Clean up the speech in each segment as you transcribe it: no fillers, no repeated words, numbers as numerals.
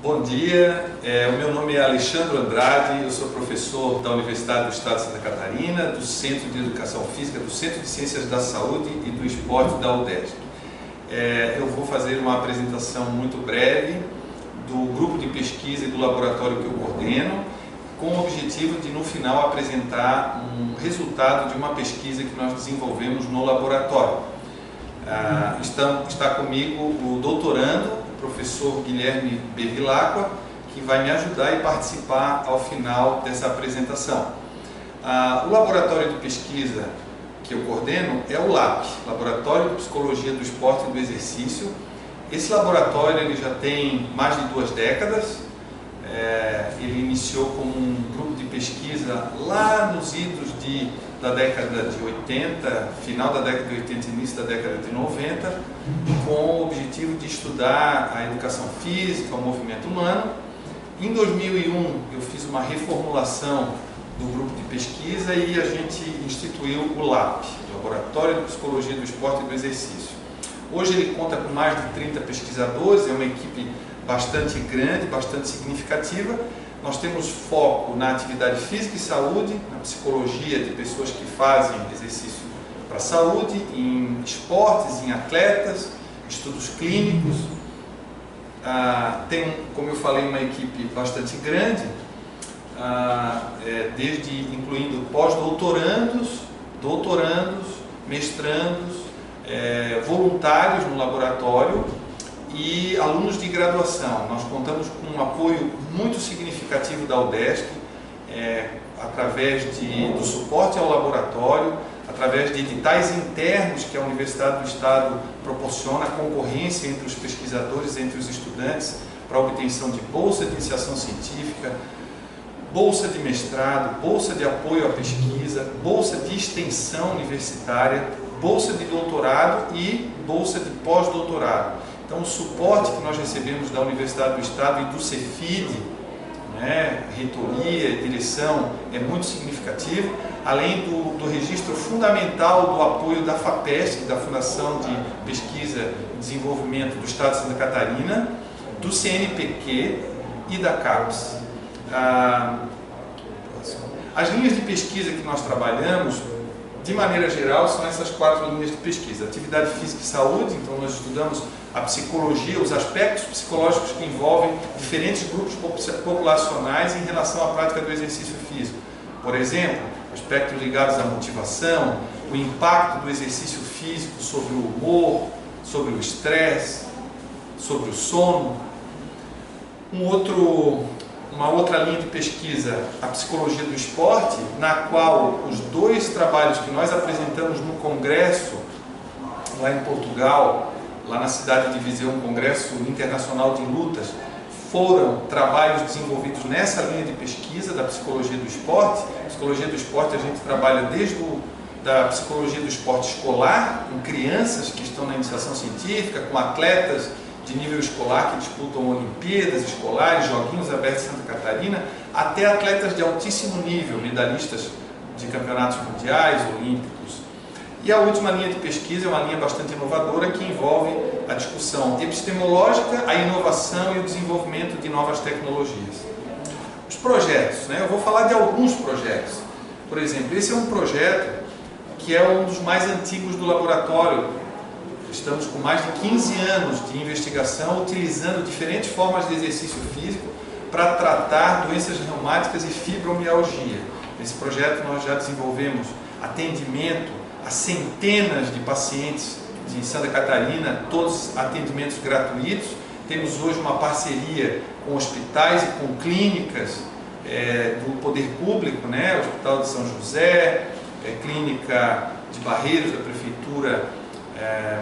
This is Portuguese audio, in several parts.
Bom dia, o meu nome é Alexandre Andrade, eu sou professor da Universidade do Estado de Santa Catarina, do Centro de Educação Física, do Centro de Ciências da Saúde e do Esporte da UDESC. Eu vou fazer uma apresentação muito breve do grupo de pesquisa e do laboratório que eu coordeno, com o objetivo de, no final, apresentar um resultado de uma pesquisa que nós desenvolvemos no laboratório. Está comigo o doutorando, o professor Guilherme Bevilacqua, que vai me ajudar e participar ao final dessa apresentação. O laboratório de pesquisa que eu coordeno é o LAP, Laboratório de Psicologia do Esporte e do Exercício. Esse laboratório ele já tem mais de 2 décadas. Ele iniciou como um grupo de pesquisa lá nos idos da década de 80, final da década de 80 e início da década de 90, com o objetivo de estudar a educação física, o movimento humano. Em 2001 eu fiz uma reformulação do grupo de pesquisa e a gente instituiu o LAP, Laboratório de Psicologia do Esporte e do Exercício. Hoje ele conta com mais de 30 pesquisadores, é uma equipe bastante grande, bastante significativa. Nós temos foco na atividade física e saúde, na psicologia de pessoas que fazem exercício para a saúde, em esportes, em atletas, estudos clínicos. Tem, como eu falei, uma equipe bastante grande, incluindo pós-doutorandos, doutorandos, mestrandos, voluntários no laboratório e alunos de graduação. Nós contamos com um apoio muito significativo da UDESC, através do suporte ao laboratório, através de editais internos que a Universidade do Estado proporciona, concorrência entre os pesquisadores, entre os estudantes, para a obtenção de bolsa de iniciação científica, bolsa de mestrado, bolsa de apoio à pesquisa, bolsa de extensão universitária, bolsa de doutorado e bolsa de pós-doutorado. Então, o suporte que nós recebemos da Universidade do Estado e do Cefid, reitoria, direção, é muito significativo, além do registro fundamental do apoio da FAPESC, da Fundação de Pesquisa e Desenvolvimento do Estado de Santa Catarina, do CNPq e da CAPES. As linhas de pesquisa que nós trabalhamos, de maneira geral, são essas 4 linhas de pesquisa. Atividade física e saúde, então nós estudamos a psicologia, os aspectos psicológicos que envolvem diferentes grupos populacionais em relação à prática do exercício físico. Por exemplo, aspectos ligados à motivação, o impacto do exercício físico sobre o humor, sobre o estresse, sobre o sono. Uma outra linha de pesquisa, a psicologia do esporte, na qual os 2 trabalhos que nós apresentamos no congresso, lá em Portugal, lá na cidade de Viseu, um congresso internacional de lutas, foram trabalhos desenvolvidos nessa linha de pesquisa da psicologia do esporte. A psicologia do esporte a gente trabalha desde da psicologia do esporte escolar, com crianças que estão na iniciação científica, com atletas de nível escolar que disputam Olimpíadas escolares, Joguinhos Abertos de Santa Catarina, até atletas de altíssimo nível, medalhistas de campeonatos mundiais, olímpicos. E a última linha de pesquisa é uma linha bastante inovadora que envolve a discussão epistemológica, a inovação e o desenvolvimento de novas tecnologias. Os projetos, eu vou falar de alguns projetos. Por exemplo, esse é um projeto que é um dos mais antigos do laboratório. Estamos com mais de 15 anos de investigação, utilizando diferentes formas de exercício físico para tratar doenças reumáticas e fibromialgia. Nesse projeto nós já desenvolvemos atendimento a centenas de pacientes de Santa Catarina, todos atendimentos gratuitos. Temos hoje uma parceria com hospitais e com clínicas do poder público, Hospital de São José, Clínica de Barreiros da Prefeitura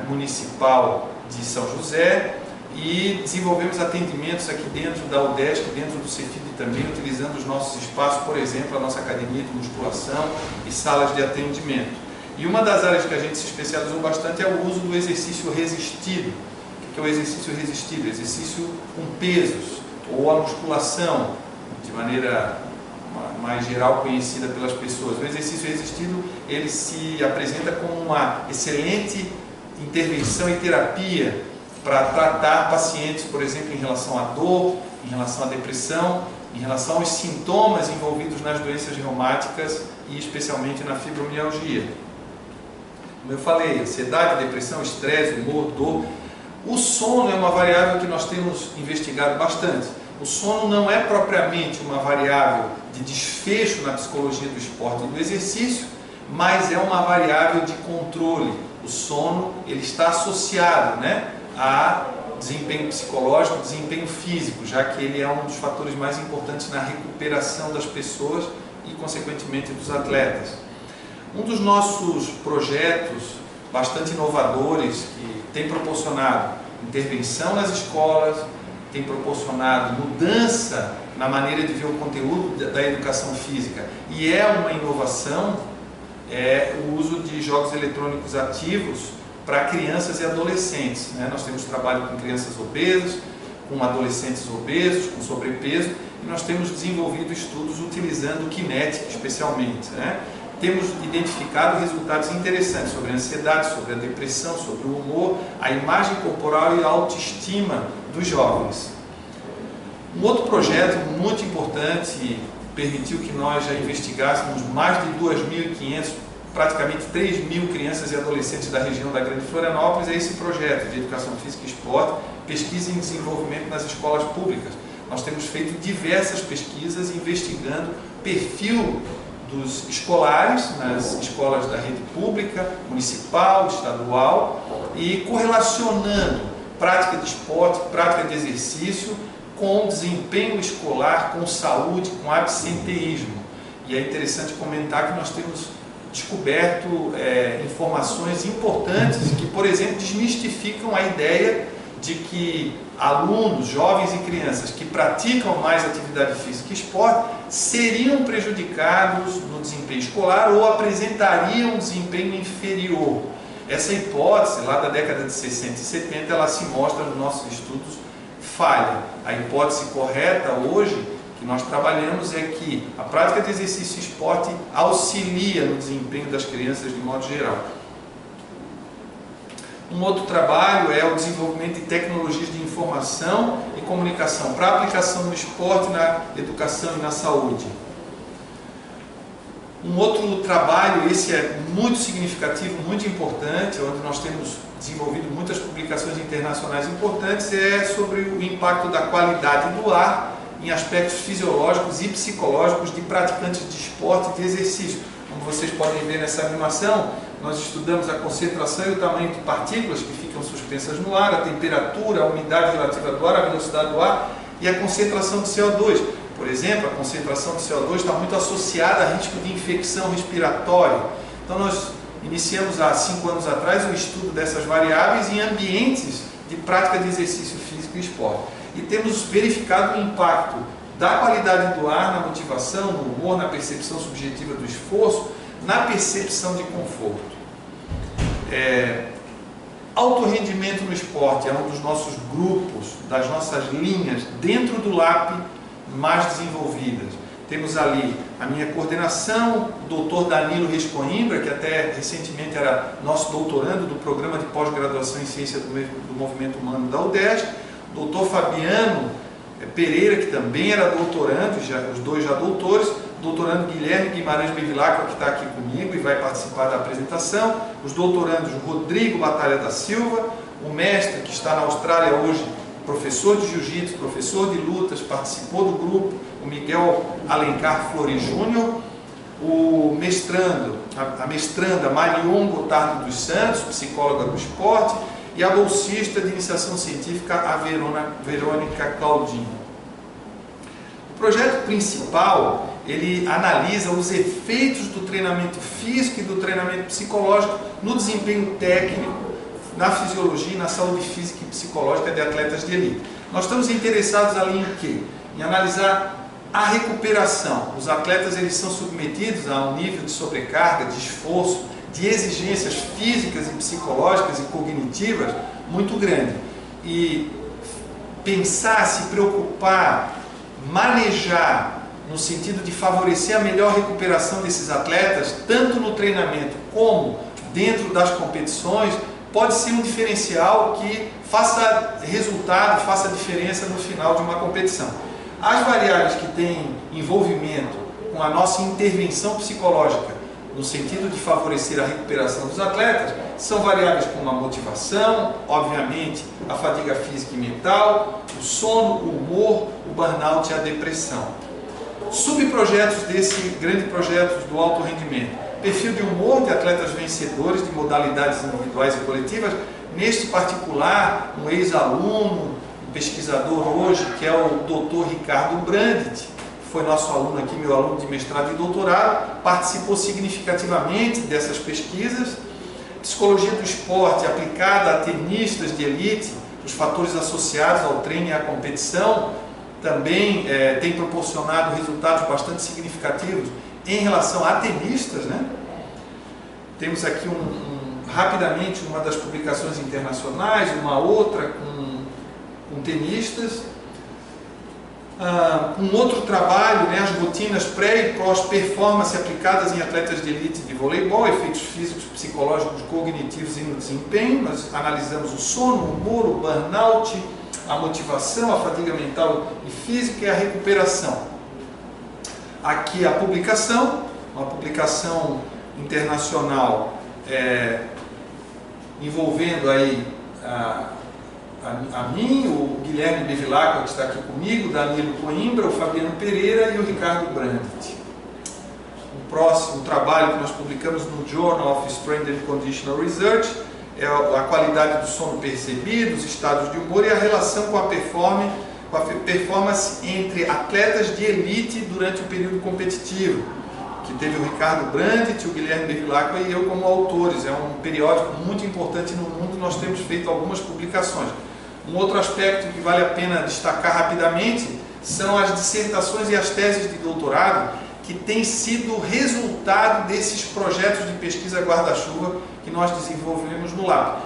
Municipal de São José, e desenvolvemos atendimentos aqui dentro da UDESC, dentro do Cefid também, utilizando os nossos espaços, por exemplo, a nossa academia de musculação e salas de atendimento. E uma das áreas que a gente se especializou bastante é o uso do exercício resistido. O que é o exercício resistido? Exercício com pesos, ou a musculação, de maneira mais geral conhecida pelas pessoas. O exercício resistido, ele se apresenta como uma excelente intervenção e terapia para tratar pacientes, por exemplo, em relação à dor, em relação à depressão, em relação aos sintomas envolvidos nas doenças reumáticas e especialmente na fibromialgia. Como eu falei, ansiedade, depressão, estresse, humor, dor. O sono é uma variável que nós temos investigado bastante. O sono não é propriamente uma variável de desfecho na psicologia do esporte e do exercício, mas é uma variável de controle. O sono ele está associado, né, a desempenho psicológico, desempenho físico, já que ele é um dos fatores mais importantes na recuperação das pessoas e, consequentemente, dos atletas. Um dos nossos projetos bastante inovadores, que tem proporcionado intervenção nas escolas, tem proporcionado mudança na maneira de ver o conteúdo da educação física, e é uma inovação, é o uso de jogos eletrônicos ativos para crianças e adolescentes, né? Nós temos trabalho com crianças obesas, com adolescentes obesos, com sobrepeso, e nós temos desenvolvido estudos utilizando o Kinect especialmente, né? Temos identificado resultados interessantes sobre a ansiedade, sobre a depressão, sobre o humor, a imagem corporal e a autoestima dos jovens. Um outro projeto muito importante permitiu que nós já investigássemos mais de 2.500, praticamente 3.000 crianças e adolescentes da região da Grande Florianópolis, é esse projeto de educação física e esporte, pesquisa em desenvolvimento nas escolas públicas. Nós temos feito diversas pesquisas investigando perfil dos escolares nas escolas da rede pública, municipal, estadual, e correlacionando prática de esporte, prática de exercício com desempenho escolar, com saúde, com absenteísmo. E é interessante comentar que nós temos descoberto informações importantes que, por exemplo, desmistificam a ideia de que alunos, jovens e crianças que praticam mais atividade física e esporte seriam prejudicados no desempenho escolar ou apresentariam um desempenho inferior. Essa hipótese, lá da década de 60 e 70, ela se mostra nos nossos estudos falha. A hipótese correta hoje que nós trabalhamos é que a prática de exercício e esporte auxilia no desempenho das crianças de modo geral. Um outro trabalho é o desenvolvimento de tecnologias de informação e comunicação para aplicação no esporte, na educação e na saúde. Um outro trabalho, esse é muito significativo, muito importante, onde nós temos desenvolvido muitas publicações internacionais importantes, é sobre o impacto da qualidade do ar em aspectos fisiológicos e psicológicos de praticantes de esporte e de exercício. Como vocês podem ver nessa animação, nós estudamos a concentração e o tamanho de partículas que ficam suspensas no ar, a temperatura, a umidade relativa do ar, a velocidade do ar e a concentração de CO2. Por exemplo, a concentração de CO2 está muito associada a risco de infecção respiratória. Então nós iniciamos há 5 anos atrás o estudo dessas variáveis em ambientes de prática de exercício físico e esporte. E temos verificado o impacto da qualidade do ar na motivação, no humor, na percepção subjetiva do esforço, na percepção de conforto. Alto rendimento no esporte é um dos nossos grupos, das nossas linhas, dentro do LAP, mais desenvolvidas. Temos ali a minha coordenação, o doutor Danilo Reis Coimbra, que até recentemente era nosso doutorando do programa de pós-graduação em ciência do movimento humano da UDESC, o doutor Fabiano Pereira, que também era doutorando, os dois já doutores, o doutorando Guilherme Guimarães Bevilacqua, que está aqui comigo e vai participar da apresentação, os doutorandos Rodrigo Batalha da Silva, o mestre que está na Austrália hoje, professor de jiu-jitsu, professor de lutas, participou do grupo, o Miguel Alencar Flores Júnior, o mestrando, a mestranda Marion Gotardo dos Santos, psicóloga do esporte, e a bolsista de iniciação científica, a Verônica Claudinho. O projeto principal, ele analisa os efeitos do treinamento físico e do treinamento psicológico no desempenho técnico, na fisiologia e na saúde física e psicológica de atletas de elite. Nós estamos interessados ali em quê? Em analisar a recuperação. Os atletas eles são submetidos a um nível de sobrecarga, de esforço, de exigências físicas e psicológicas e cognitivas muito grande. E pensar, se preocupar, manejar no sentido de favorecer a melhor recuperação desses atletas, tanto no treinamento como dentro das competições, pode ser um diferencial que faça resultado, faça diferença no final de uma competição. As variáveis que têm envolvimento com a nossa intervenção psicológica, no sentido de favorecer a recuperação dos atletas, são variáveis como a motivação, obviamente, a fadiga física e mental, o sono, o humor, o burnout e a depressão. Subprojetos desse grande projeto do alto rendimento. Perfil de humor de atletas vencedores de modalidades individuais e coletivas. Neste particular, um ex-aluno, um pesquisador hoje, que é o Dr. Ricardo Brandt, foi nosso aluno aqui, meu aluno de mestrado e doutorado, participou significativamente dessas pesquisas. Psicologia do esporte aplicada a tenistas de elite, os fatores associados ao treino e à competição, também tem proporcionado resultados bastante significativos em relação a tenistas, né? Temos aqui rapidamente uma das publicações internacionais, uma outra com tenistas. Um outro trabalho, né, as rotinas pré e pós-performance aplicadas em atletas de elite de voleibol, efeitos físicos, psicológicos, cognitivos e no desempenho. Nós analisamos o sono, o humor, o burnout, a motivação, a fadiga mental e física e a recuperação. Aqui a publicação, uma publicação internacional envolvendo aí a mim, o Guilherme Bevilacqua, que está aqui comigo, Danilo Coimbra, o Fabiano Pereira e o Ricardo Brandt. O próximo trabalho que nós publicamos no Journal of Strength and Conditional Research é a qualidade do sono percebido, os estados de humor e a relação com a performance entre atletas de elite durante o período competitivo, que teve o Ricardo Brandt, o Guilherme Bevilacqua e eu como autores. É um periódico muito importante no mundo, nós temos feito algumas publicações. Um outro aspecto que vale a pena destacar rapidamente são as dissertações e as teses de doutorado que têm sido resultado desses projetos de pesquisa guarda-chuva que nós desenvolvemos no lab.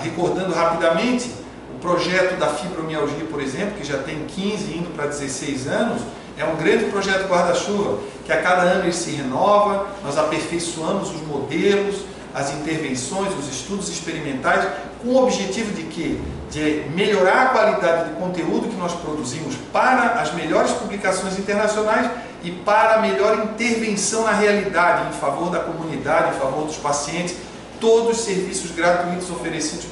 Recordando rapidamente, o projeto da fibromialgia, por exemplo, que já tem 15, indo para 16 anos, é um grande projeto guarda-chuva, que a cada ano ele se renova, nós aperfeiçoamos os modelos, as intervenções, os estudos experimentais, com o objetivo de quê? De melhorar a qualidade do conteúdo que nós produzimos para as melhores publicações internacionais e para a melhor intervenção na realidade, em favor da comunidade, em favor dos pacientes, todos os serviços gratuitos oferecidos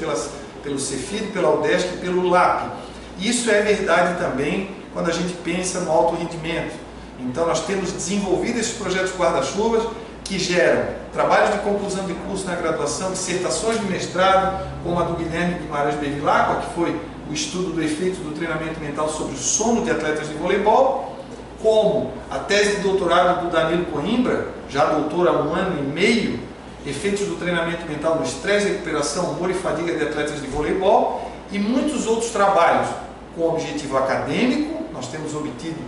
pelo Cefid, pela UDESC e pelo LAP. Isso é verdade também quando a gente pensa no alto rendimento. Então nós temos desenvolvido esses projetos guarda-chuvas que geram trabalhos de conclusão de curso na graduação, dissertações de mestrado, como a do Guilherme Guimarães Bevilacqua, que foi o estudo do efeito do treinamento mental sobre o sono de atletas de voleibol, como a tese de doutorado do Danilo Coimbra, já doutor há 1 ano e meio, efeitos do treinamento mental no estresse, recuperação, humor e fadiga de atletas de voleibol, e muitos outros trabalhos com objetivo acadêmico. Nós temos obtido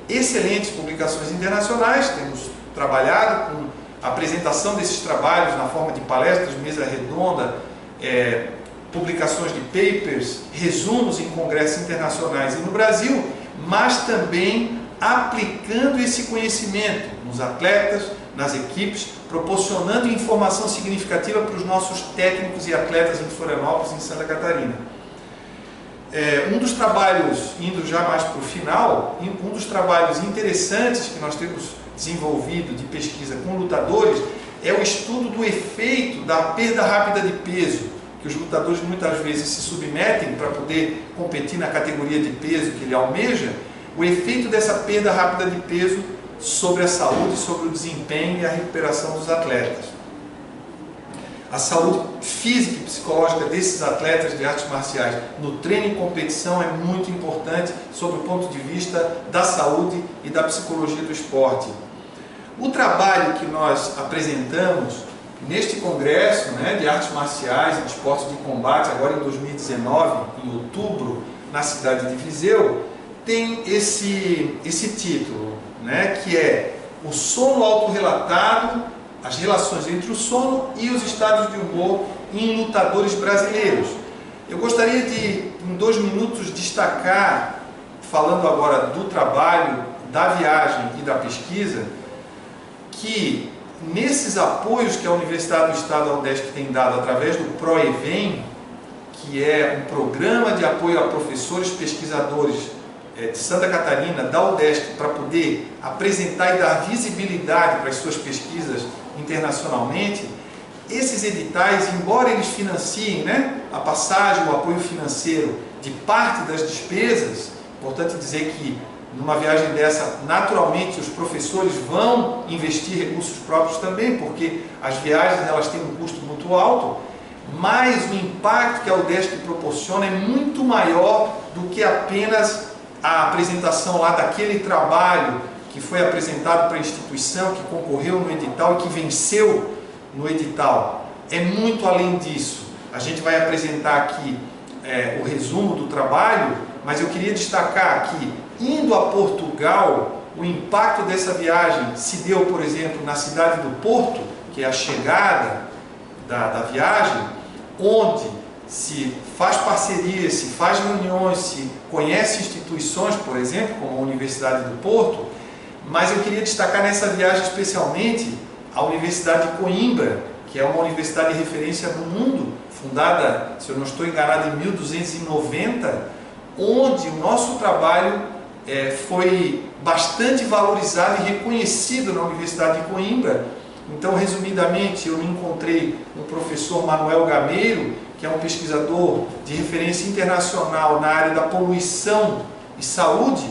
excelentes publicações internacionais, temos trabalhado com a apresentação desses trabalhos na forma de palestras, mesa redonda, publicações de papers, resumos em congressos internacionais e no Brasil, mas também aplicando esse conhecimento nos atletas, nas equipes, proporcionando informação significativa para os nossos técnicos e atletas em Florianópolis e em Santa Catarina. Um dos trabalhos, indo já mais para o final, um dos trabalhos interessantes que nós temos desenvolvido de pesquisa com lutadores é o estudo do efeito da perda rápida de peso, que os lutadores muitas vezes se submetem para poder competir na categoria de peso que ele almeja, o efeito dessa perda rápida de peso sobre a saúde, sobre o desempenho e a recuperação dos atletas. A saúde física e psicológica desses atletas de artes marciais no treino e competição é muito importante sob o ponto de vista da saúde e da psicologia do esporte. O trabalho que nós apresentamos neste congresso, né, de artes marciais e de esportes de combate, agora em 2019, em outubro, na cidade de Viseu, tem esse título, né, que é o sono autorrelatado, as relações entre o sono e os estados de humor em lutadores brasileiros. Eu gostaria de, em 2 minutos, destacar, falando agora do trabalho, da viagem e da pesquisa, que nesses apoios que a Universidade do Estado da UDESC tem dado através do PROEVEM, que é um programa de apoio a professores pesquisadores de Santa Catarina, da UDESC, para poder apresentar e dar visibilidade para as suas pesquisas internacionalmente, esses editais, embora eles financiem, né, a passagem, o apoio financeiro de parte das despesas, importante dizer que numa viagem dessa, naturalmente, os professores vão investir recursos próprios também, porque as viagens elas têm um custo muito alto, mas o impacto que a UDESC proporciona é muito maior do que apenas a apresentação lá daquele trabalho que foi apresentado para a instituição, que concorreu no edital e que venceu no edital. É muito além disso. A gente vai apresentar aqui o resumo do trabalho, mas eu queria destacar que, indo a Portugal, o impacto dessa viagem se deu, por exemplo, na cidade do Porto, que é a chegada da viagem, onde se faz parcerias, se faz reuniões, se conhece instituições, por exemplo, como a Universidade do Porto, mas eu queria destacar nessa viagem especialmente a Universidade de Coimbra, que é uma universidade de referência no mundo, fundada, se eu não estou enganado, em 1290, onde o nosso trabalho foi bastante valorizado e reconhecido na Universidade de Coimbra. Então, resumidamente, eu me encontrei com o professor Manuel Gameiro, que é um pesquisador de referência internacional na área da poluição e saúde,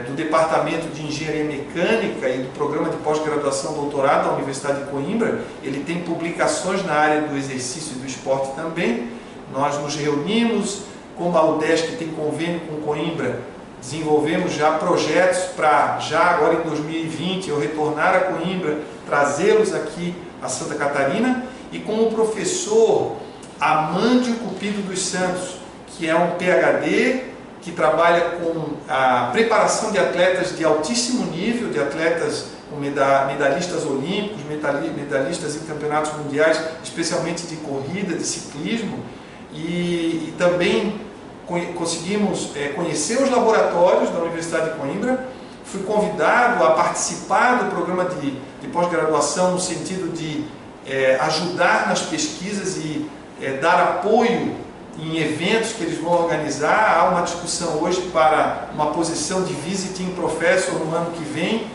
do Departamento de Engenharia Mecânica e do Programa de Pós-Graduação Doutorado da Universidade de Coimbra. Ele tem publicações na área do exercício e do esporte também. Nós nos reunimos, como a UDESC tem convênio com Coimbra, desenvolvemos já projetos para, já agora em 2020, eu retornar a Coimbra, trazê-los aqui a Santa Catarina, e com o professor Amândio Cupido dos Santos, que é um PhD, que trabalha com a preparação de atletas de altíssimo nível, de atletas com medalhistas olímpicos, medalhistas em campeonatos mundiais, especialmente de corrida, de ciclismo, e também conseguimos conhecer os laboratórios da Universidade de Coimbra. Fui convidado a participar do programa de pós-graduação no sentido de ajudar nas pesquisas e dar apoio em eventos que eles vão organizar. Há uma discussão hoje para uma posição de visiting professor no ano que vem,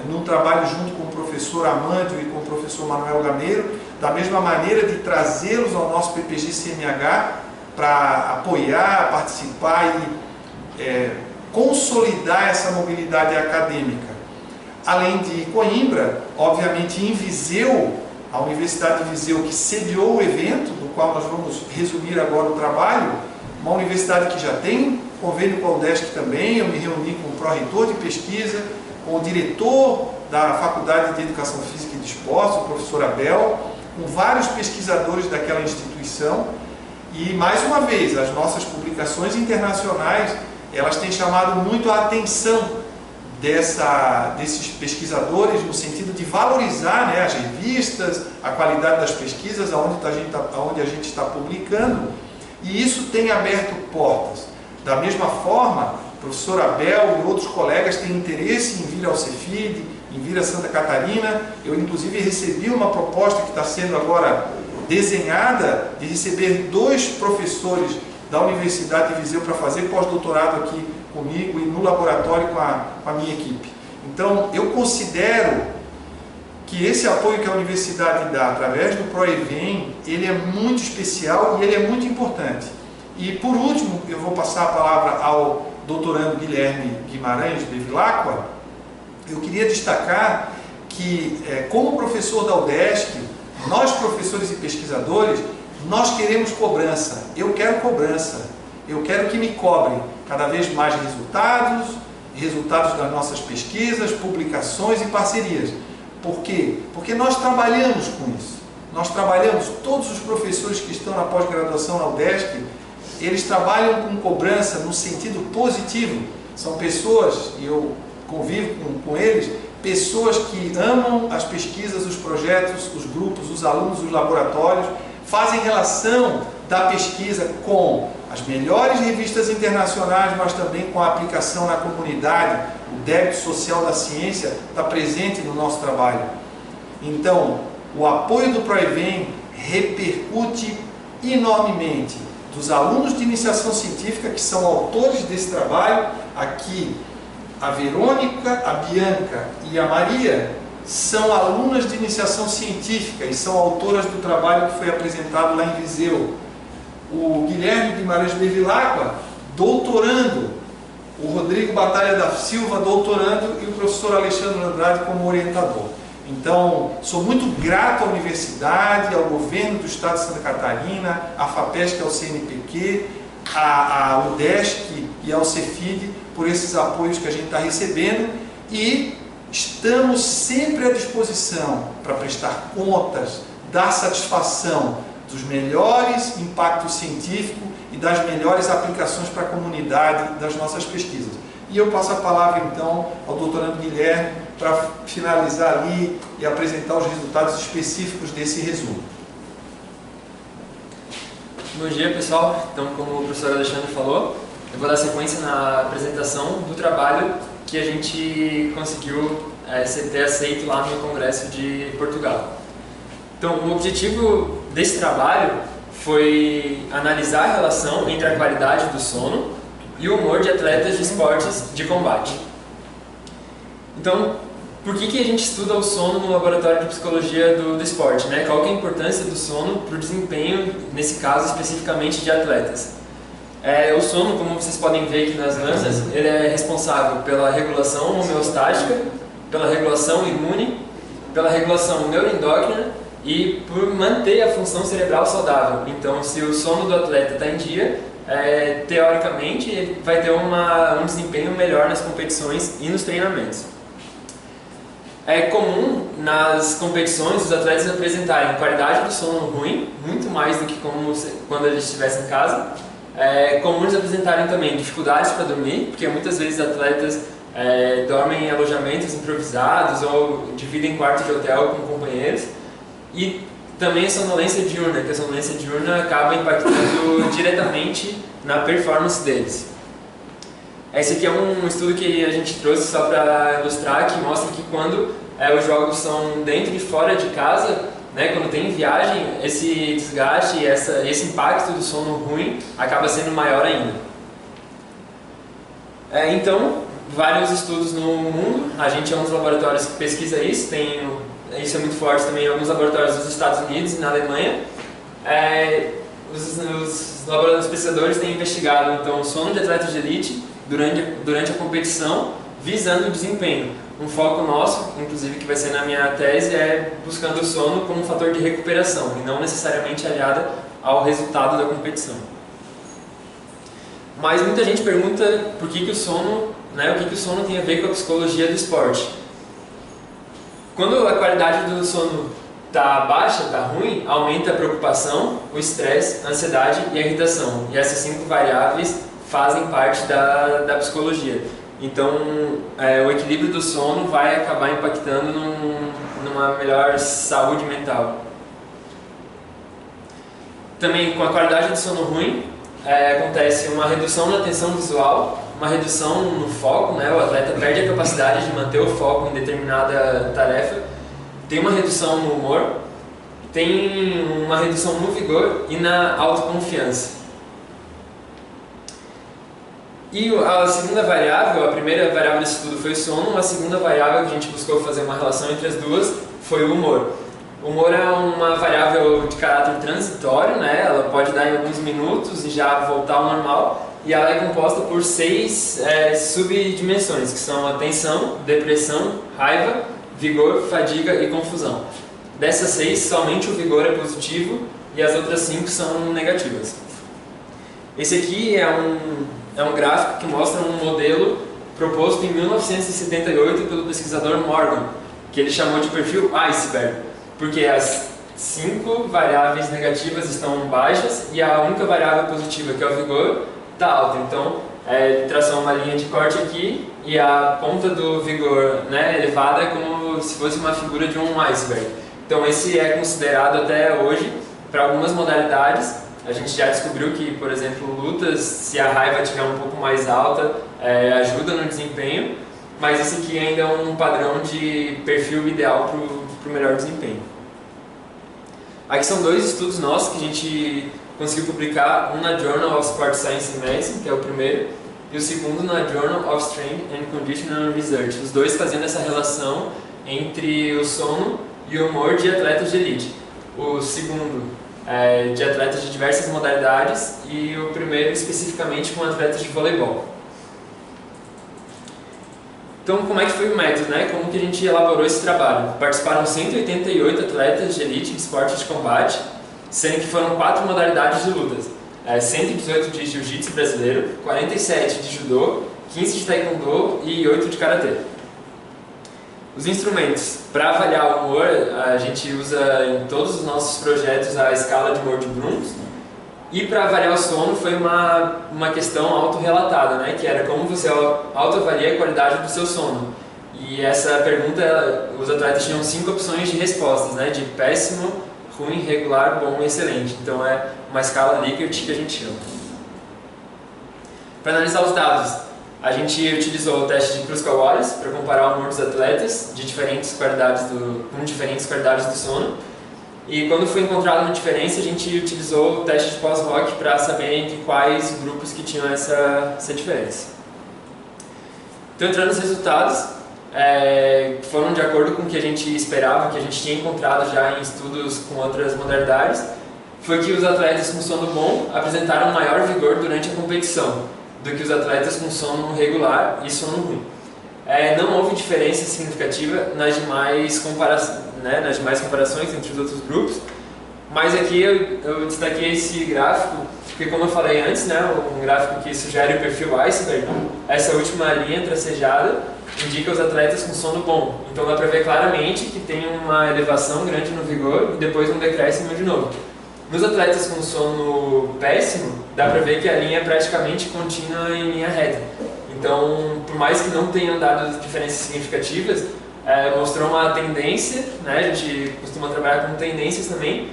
num trabalho junto com o professor Amândio e com o professor Manuel Gameiro, da mesma maneira de trazê-los ao nosso PPG-CMH para apoiar, participar e consolidar essa mobilidade acadêmica. Além de Coimbra, obviamente em Viseu, a Universidade de Viseu, que sediou o evento, do qual nós vamos resumir agora o trabalho, uma universidade que já tem convênio com a UDESC também. Eu me reuni com o pró-reitor de pesquisa, com o diretor da Faculdade de Educação Física e de Esportes, o professor Abel, com vários pesquisadores daquela instituição. E, mais uma vez, as nossas publicações internacionais, elas têm chamado muito a atenção desses pesquisadores, no sentido de valorizar, né, as revistas, a qualidade das pesquisas, aonde a gente está publicando, e isso tem aberto portas. Da mesma forma, o professor Abel e outros colegas têm interesse em vir ao Cefid, em vir a Santa Catarina. Eu, inclusive, recebi uma proposta que está sendo agora desenhada de receber 2 professores da Universidade de Viseu para fazer pós-doutorado aqui comigo e no laboratório com a minha equipe. Então, eu considero que esse apoio que a universidade dá através do PROEVEM, ele é muito especial e ele é muito importante. E, por último, eu vou passar a palavra ao doutorando Guilherme Guimarães Bevilacqua. Eu queria destacar que, como professor da UDESC, nós, professores e pesquisadores, nós queremos cobrança. Eu quero cobrança. Eu quero que me cobrem cada vez mais resultados das nossas pesquisas, publicações e parcerias. Por quê? Porque nós trabalhamos com isso. Nós trabalhamos, todos os professores que estão na pós-graduação na UDESC, eles trabalham com cobrança no sentido positivo. São pessoas, e eu convivo com eles, pessoas que amam as pesquisas, os projetos, os grupos, os alunos, os laboratórios, fazem relação da pesquisa com as melhores revistas internacionais, mas também com a aplicação na comunidade. O débito social da ciência está presente no nosso trabalho. Então, o apoio do ProEvem repercute enormemente dos alunos de iniciação científica que são autores desse trabalho. Aqui, a Verônica, a Bianca e a Maria são alunas de iniciação científica e são autoras do trabalho que foi apresentado lá em Viseu. O Guilherme Guimarães Bevilacqua, doutorando, o Rodrigo Batalha da Silva, doutorando, e o professor Alexandre Andrade como orientador. Então, sou muito grato à universidade, ao governo do estado de Santa Catarina, à FAPESC, ao CNPq, à UDESC e ao Cefid por esses apoios que a gente está recebendo, e estamos sempre à disposição para prestar contas, dar satisfação dos melhores impactos científicos e das melhores aplicações para a comunidade das nossas pesquisas. E eu passo a palavra então ao doutorando Guilherme para finalizar ali e apresentar os resultados específicos desse resumo. Bom dia, pessoal. Então, como o professor Alexandre falou, eu vou dar sequência na apresentação do trabalho que a gente conseguiu ter aceito lá no Congresso de Portugal. Então, o objetivo desse trabalho foi analisar a relação entre a qualidade do sono e o humor de atletas de esportes de combate. Então, por que a gente estuda o sono no laboratório de psicologia do esporte, né? Qual que é a importância do sono para o desempenho, nesse caso especificamente de atletas? O sono, como vocês podem ver aqui nas lanças, ele é responsável pela regulação homeostática, pela regulação imune, pela regulação neuroendócrina e por manter a função cerebral saudável. Então, se o sono do atleta está em dia, teoricamente ele vai ter um desempenho melhor nas competições e nos treinamentos. É comum nas competições os atletas apresentarem qualidade do sono ruim, muito mais do que quando eles estivessem em casa. É comum eles apresentarem também dificuldades para dormir, porque muitas vezes atletas dormem em alojamentos improvisados ou dividem quarto de hotel com companheiros. E também a sonolência diurna, que a sonolência diurna acaba impactando diretamente na performance deles. Esse aqui é um estudo que a gente trouxe só para ilustrar, que mostra que quando os jogos são dentro e fora de casa, né, quando tem viagem, esse desgaste e esse impacto do sono ruim acaba sendo maior ainda. Então, vários estudos no mundo, a gente é um dos laboratórios que pesquisa isso, isso é muito forte também em alguns laboratórios dos Estados Unidos e na Alemanha. Os pesquisadores têm investigado então, o sono de atletas de elite durante a competição, visando o desempenho. Um foco nosso, inclusive que vai ser na minha tese, é buscando o sono como um fator de recuperação e não necessariamente aliado ao resultado da competição. Mas muita gente pergunta por que o sono, né, o que o sono tem a ver com a psicologia do esporte. Quando a qualidade do sono está baixa, está ruim, aumenta a preocupação, o estresse, a ansiedade e a irritação. E essas 5 variáveis fazem parte da psicologia. Então, o equilíbrio do sono vai acabar impactando numa melhor saúde mental. Também, com a qualidade do sono ruim, acontece uma redução na atenção visual, uma redução no foco, né? O atleta perde a capacidade de manter o foco em determinada tarefa, tem uma redução no humor, tem uma redução no vigor e na autoconfiança. E a segunda variável, a primeira variável desse estudo foi o sono, a segunda variável que a gente buscou fazer uma relação entre as duas foi o humor. O humor é uma variável de caráter transitório, né? Ela pode dar em alguns minutos e já voltar ao normal, e ela é composta por 6 subdimensões, que são a tensão, depressão, raiva, vigor, fadiga e confusão. Dessas 6, somente o vigor é positivo e as outras 5 são negativas. Esse aqui é um gráfico que mostra um modelo proposto em 1978 pelo pesquisador Morgan, que ele chamou de perfil iceberg, porque as 5 variáveis negativas estão baixas e a única variável positiva, que é o vigor, está alta. Então, ele traçou uma linha de corte aqui e a ponta do vigor, né, elevada é como se fosse uma figura de um iceberg. Então, esse é considerado até hoje, para algumas modalidades. A gente já descobriu que, por exemplo, lutas, se a raiva estiver um pouco mais alta, ajuda no desempenho, mas esse aqui ainda é um padrão de perfil ideal para o melhor desempenho. Aqui são dois estudos nossos que a gente conseguiu publicar, um na Journal of Sport Science and Medicine, que é o primeiro, e o segundo na Journal of Strength and Conditioning Research, os dois fazendo essa relação entre o sono e o humor de atletas de elite. O segundo é de atletas de diversas modalidades e o primeiro especificamente com atletas de voleibol. Então, como é que foi o método, né? Como que a gente elaborou esse trabalho? Participaram 188 atletas de elite de esporte de combate, sendo que foram 4 modalidades de lutas. 118 de jiu-jitsu brasileiro, 47 de judô, 15 de taekwondo e 8 de karatê. Os instrumentos. Para avaliar o humor, a gente usa em todos os nossos projetos a escala de humor de Brooms. E para avaliar o sono foi uma questão autorrelatada, né? Que era como você autoavalia a qualidade do seu sono. E essa pergunta, os atletas tinham 5 opções de respostas, né? De péssimo, ruim, regular, bom e excelente. Então é uma escala Likert que a gente chama. Para analisar os dados, a gente utilizou o teste de Kruskal-Wallis para comparar o humor dos atletas de diferentes qualidades com diferentes qualidades do sono. E quando foi encontrada uma diferença, a gente utilizou o teste de pós-hoc para saber entre quais grupos que tinham essa diferença. Então, entrando nos resultados, foram de acordo com o que a gente esperava, que a gente tinha encontrado já em estudos com outras modalidades, foi que os atletas com sono bom apresentaram maior vigor durante a competição do que os atletas com sono regular e sono ruim. Não houve diferença significativa nas demais comparações entre os outros grupos, mas aqui eu destaquei esse gráfico, porque como eu falei antes, né, um gráfico que sugere o perfil iceberg, essa última linha tracejada indica os atletas com sono bom. Então dá para ver claramente que tem uma elevação grande no vigor e depois um decréscimo de novo. Nos atletas com sono péssimo, dá para ver que a linha é praticamente contínua em linha reta. Então, por mais que não tenham dado diferenças significativas, mostrou uma tendência, né, a gente costuma trabalhar com tendências também,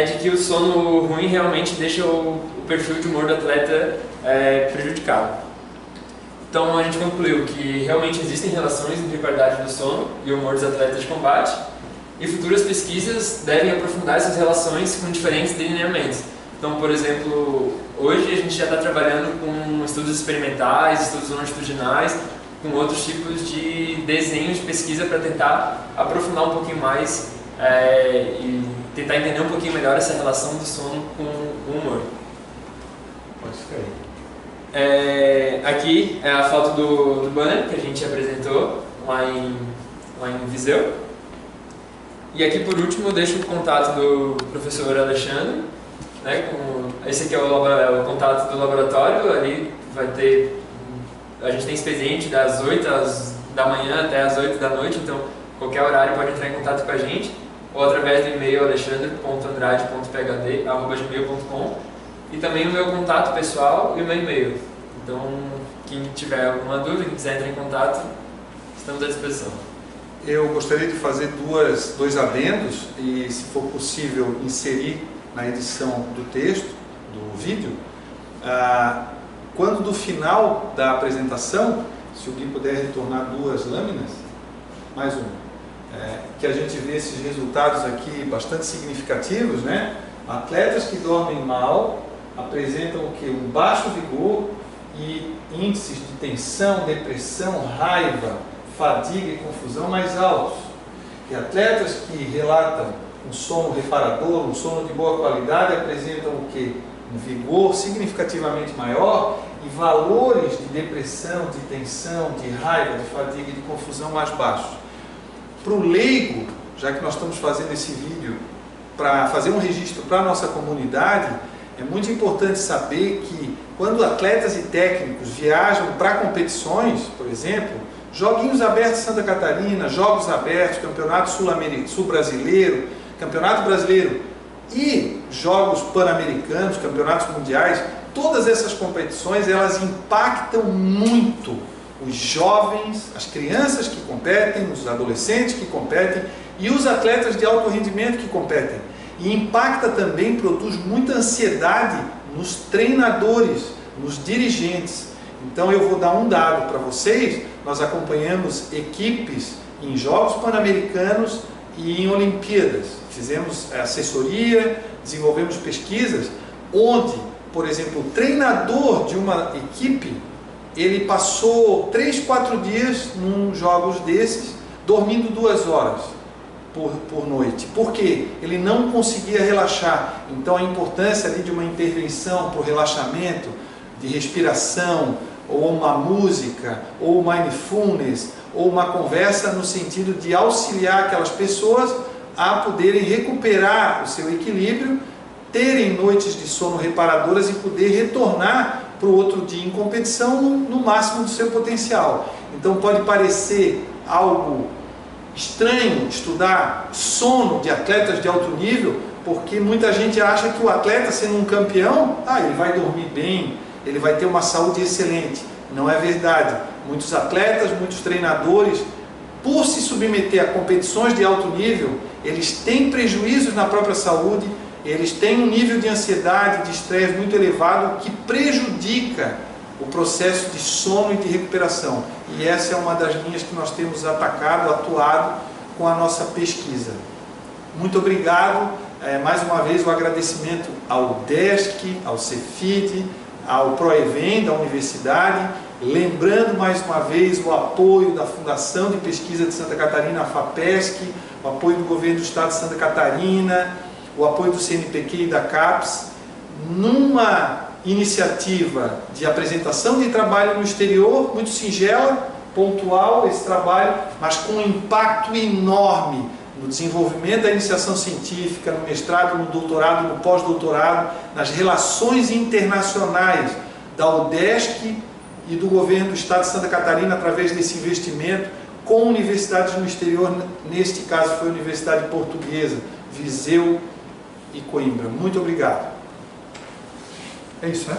de que o sono ruim realmente deixa o perfil de humor do atleta prejudicado. Então a gente concluiu que realmente existem relações entre a qualidade do sono e o humor dos atletas de combate, e futuras pesquisas devem aprofundar essas relações com diferentes delineamentos. Então, por exemplo, hoje a gente já está trabalhando com estudos experimentais, estudos longitudinais, com outros tipos de desenhos de pesquisa para tentar aprofundar um pouquinho mais e tentar entender um pouquinho melhor essa relação do sono com o humor. Pode ficar aí. Aqui é a foto do banner que a gente apresentou lá em Viseu. E aqui por último eu deixo o contato do professor Alexandre, né, esse aqui é o contato do laboratório, ali vai ter, a gente tem expediente das 8 da manhã até as 8 da noite, então qualquer horário pode entrar em contato com a gente, ou através do e-mail alexandre.andrade.phd@gmail.com, e também o meu contato pessoal e o meu e-mail. Então, quem tiver alguma dúvida, quem quiser entrar em contato, estamos à disposição. Eu gostaria de fazer dois adendos e, se for possível, inserir na edição do texto, do vídeo, quando do final da apresentação, se alguém puder retornar 2 lâminas, mais uma, que a gente vê esses resultados aqui bastante significativos, né? Atletas que dormem mal apresentam o quê? Um baixo vigor e índices de tensão, depressão, raiva, fadiga e confusão mais altos. E atletas que relatam um sono reparador, um sono de boa qualidade, apresentam o quê? Um vigor significativamente maior e valores de depressão, de tensão, de raiva, de fadiga e de confusão mais baixos. Para o leigo, já que nós estamos fazendo esse vídeo para fazer um registro para a nossa comunidade, é muito importante saber que quando atletas e técnicos viajam para competições, por exemplo, Joguinhos Abertos de Santa Catarina, Jogos Abertos, Campeonato Sul-Brasileiro, Campeonato Brasileiro e Jogos Pan-Americanos, Campeonatos Mundiais, todas essas competições elas impactam muito os jovens, as crianças que competem, os adolescentes que competem e os atletas de alto rendimento que competem. E impacta também, produz muita ansiedade nos treinadores, nos dirigentes. Então eu vou dar um dado para vocês. Nós acompanhamos equipes em Jogos Pan-Americanos e em Olimpíadas. Fizemos assessoria, desenvolvemos pesquisas, onde, por exemplo, o treinador de uma equipe, ele passou 3, 4 dias num jogos desses, dormindo 2 horas por noite. Por quê? Ele não conseguia relaxar. Então a importância ali de uma intervenção para o relaxamento, de respiração, ou uma música, ou mindfulness, ou uma conversa no sentido de auxiliar aquelas pessoas a poderem recuperar o seu equilíbrio, terem noites de sono reparadoras e poder retornar para o outro dia em competição no máximo do seu potencial. Então pode parecer algo estranho estudar sono de atletas de alto nível, porque muita gente acha que o atleta, sendo um campeão, ele vai dormir bem, ele vai ter uma saúde excelente. Não é verdade. Muitos atletas, muitos treinadores, por se submeter a competições de alto nível, eles têm prejuízos na própria saúde, eles têm um nível de ansiedade, de estresse muito elevado que prejudica o processo de sono e de recuperação. E essa é uma das linhas que nós temos atuado com a nossa pesquisa. Muito obrigado. Mais uma vez o agradecimento ao DESC, ao Cefid, ao ProEvent da universidade, lembrando mais uma vez o apoio da Fundação de Pesquisa de Santa Catarina, a FAPESC, o apoio do Governo do Estado de Santa Catarina, o apoio do CNPq e da CAPES, numa iniciativa de apresentação de trabalho no exterior, muito singela, pontual esse trabalho, mas com um impacto enorme no desenvolvimento da iniciação científica, no mestrado, no doutorado, no pós-doutorado, nas relações internacionais da UDESC e do Governo do Estado de Santa Catarina, através desse investimento com universidades no exterior, neste caso foi a Universidade Portuguesa, Viseu e Coimbra. Muito obrigado. É isso, né?